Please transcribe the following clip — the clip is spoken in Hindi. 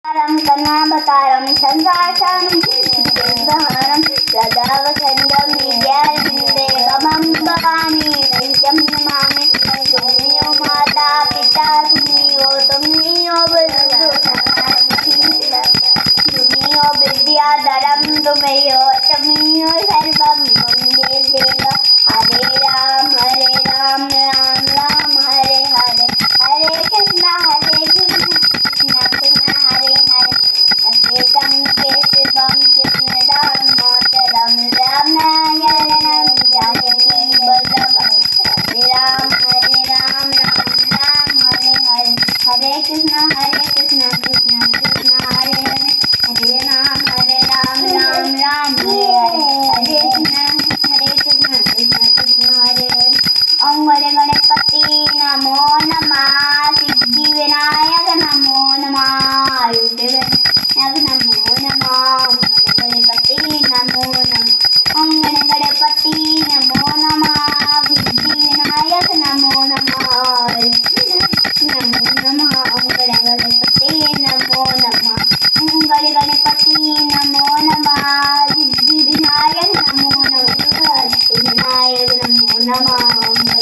कन्नावतारं संसारसारं सिद्धहरं सदा वसन्तं विद्यारविन्दं भवानी नित्यं नमामि। तुमियो माता पिता तुमियो तुमियो विद्याधरं तुमियो सर्वं वन्दे देव। हरे राम राम राम हरे हरे, हरे कृष्ण हरे हरे, अच्युतं केशवं कृष्णदामोदरं रामनारायणं जानकी वल्लभं। हरे राम राम राम हरे हरे, हरे कृष्ण कृष्ण कृष्ण हरे हरे, हरे राम राम राम हरे हरे, हरे कृष्ण कृष्ण कृष्ण हरे हरे। ओम गणे गणपति नमो नमः, सिद्धि विनायक नमो नमः, युद्धि विनायक नमो नमः, ओम गणे गणपति नमो नमः। ओम गणे गणपति नमो नमः, सिद्धि विनायक नमो नमः, नमो नमः। ओम गणे गणपति नमो नमः, ओम गणे गणपति नमो नमः, सिद्धि विनायक नमो नमः, विनायक नमो नमः।